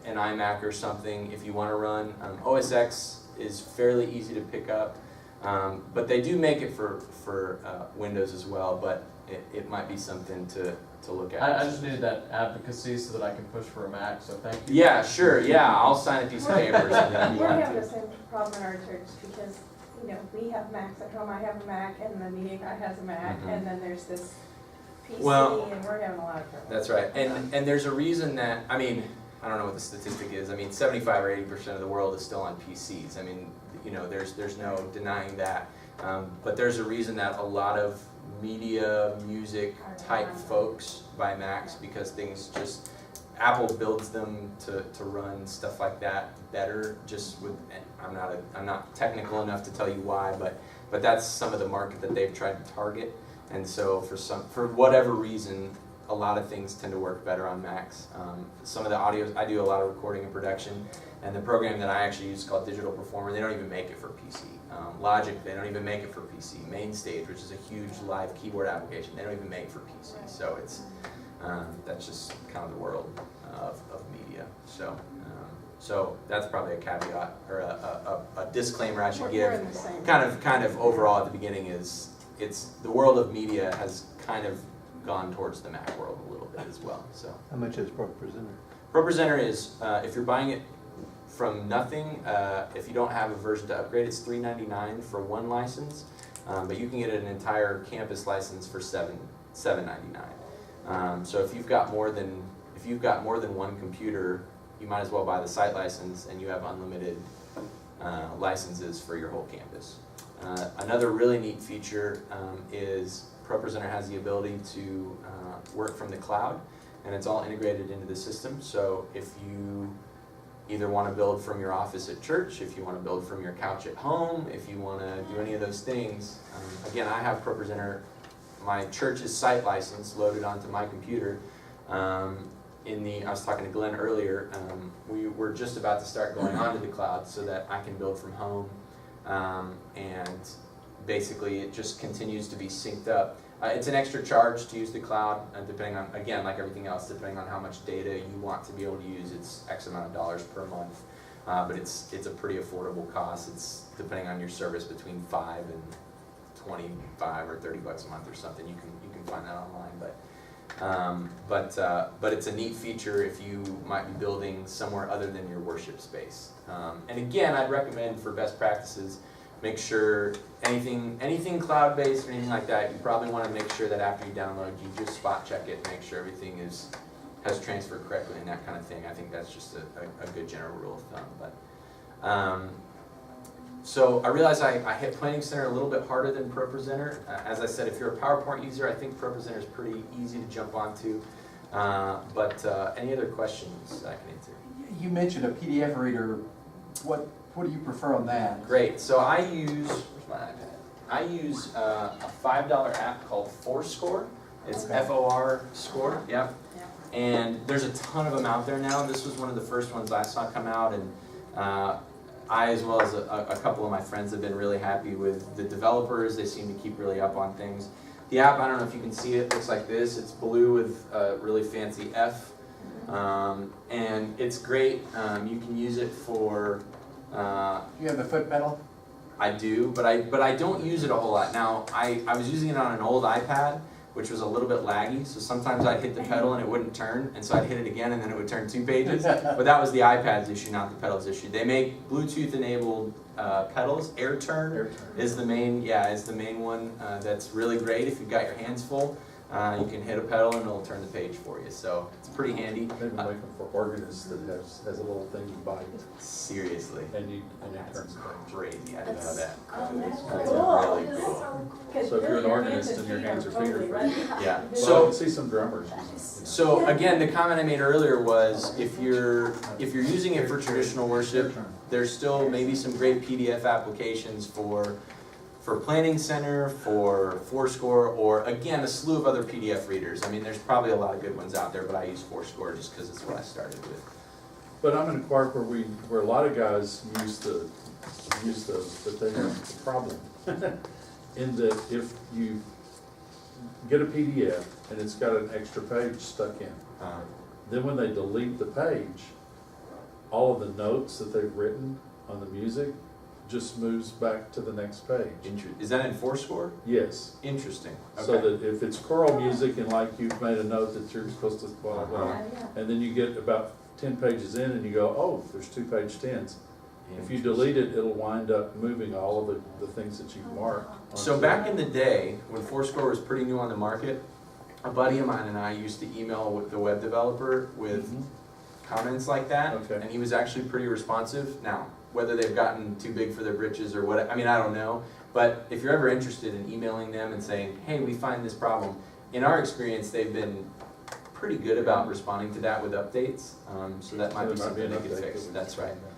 an iMac or something if you want to run. OS X is fairly easy to pick up, but they do make it for Windows as well, but it might be something to look at. I just needed that advocacy so that I can push for a Mac, so thank you. Yeah, sure, yeah, I'll sign a piece of paper. So that you We want have to. the same problem in our church because, you know, we have Macs at home, I have a Mac, and the media guy has a Mac, Mhm. and then there's this PC, Well, and we're having a lot of trouble. That's right, and there's a reason that, I mean, I don't know what the statistic is, I mean, 75 or 80% of the world is still on PCs, I mean, you know, there's no denying that, but there's a reason that a lot of media, music type folks buy Macs because things just, Apple builds them to run stuff like that better, just with, I'm not technical enough to tell you why, but that's some of the market that they've tried to target. And so for whatever reason, a lot of things tend to work better on Macs. Some of the audio, I do a lot of recording and production, and the program that I actually use is called Digital Performer. They don't even make it for PC. Logic, they don't even make it for PC. MainStage, which is a huge live keyboard application, they don't even make it for PC. So it's that's just kind of the world of media. So that's probably a caveat or a disclaimer I should We're give. in the same. Kind of overall at the beginning is it's the world of media has kind of gone towards the Mac world a little bit as well. So How much is ProPresenter? ProPresenter is if you're buying it from nothing, if you don't have a version to upgrade, it's $3.99 for one license, but you can get an entire campus license for $7.99. So if you've got more than one computer, you might as well buy the site license, and you have unlimited licenses for your whole campus. Another really neat feature is ProPresenter has the ability to work from the cloud, and it's all integrated into the system. So if you either want to build from your office at church, if you want to build from your couch at home, if you want to do any of those things, again, I have ProPresenter, my church's site license loaded onto my computer. I was talking to Glenn earlier, we were just about to start going onto the cloud so that I can build from home, and basically it just continues to be synced up. It's an extra charge to use the cloud, depending on, again, like everything else, depending on how much data you want to be able to use. It's X amount of dollars per month, but it's a pretty affordable cost. It's depending on your service between $5 and $25 or $30 a month or something. You can find that online, but it's a neat feature if you might be building somewhere other than your worship space. And again, I'd recommend for best practices, make sure anything cloud-based or anything like that, you probably want to make sure that after you download, you just spot check it, make sure everything has transferred correctly and that kind of thing. I think that's just a good general rule of thumb. But so I realize I hit Planning Center a little bit harder than ProPresenter. As I said, if you're a PowerPoint user, I think ProPresenter is pretty easy to jump onto. But any other questions I can answer? You mentioned a PDF reader. What do you prefer on that? Great. So I use, where's my iPad? I use a $5 app called Fourscore. It's FOR score. Yep. And there's a ton of them out there now. This was one of the first ones I saw come out, and I, as well as a couple of my friends, have been really happy with the developers. They seem to keep really up on things. The app, I don't know if you can see it, looks like this. It's blue with a really fancy F. And it's great. You can use it for... You have the foot pedal? I do, but I don't use it a whole lot. Now, I was using it on an old iPad, which was a little bit laggy, so sometimes I'd hit the pedal and it wouldn't turn, and so I'd hit it again and then it would turn 2 pages. But that was the iPad's issue, not the pedal's issue. They make Bluetooth-enabled pedals. AirTurn is the main one that's really great. If you've got your hands full, you can hit a pedal and it'll turn the page for you. So it's pretty handy. Maybe make them for organists that has a little thing you bite. Seriously. And it turns the page. Crazy. I didn't know that. That's That's cool. really cool. So if you're an organist and your hands are free, Yeah. so I So can see some drummers using it. So again, the comment I made earlier was if you're using it for traditional worship, there's still maybe some great PDF applications for Planning Center, for Fourscore, or again, a slew of other PDF readers. I mean, there's probably a lot of good ones out there, but I use Fourscore just because it's what I started with. But I'm in a part where a lot of guys use those, but they have a problem. In that if you get a PDF and it's got an extra page stuck in, then when they delete the page, all of the notes that they've written on the music just moves back to the next page. Is that in Fourscore? Yes. Interesting. So Okay. that if it's choral music and like you've made a note that you're supposed to blah, blah, blah, and then you get about 10 pages in and you go, oh, there's 2 page 10s. If you delete it, it'll wind up moving all of the things that you've marked. So onto- back in the day, when Fourscore was pretty new on the market, a buddy of mine and I used to email with the web developer with Mhm. comments like that, Okay. and he was actually pretty responsive. Now, whether they've gotten too big for their britches or what, I mean, I don't know. But if you're ever interested in emailing them and saying, hey, we find this problem, in our experience, they've been pretty good about responding to that with updates. So that might So be there something they an could update fix. that we That's can right. find out.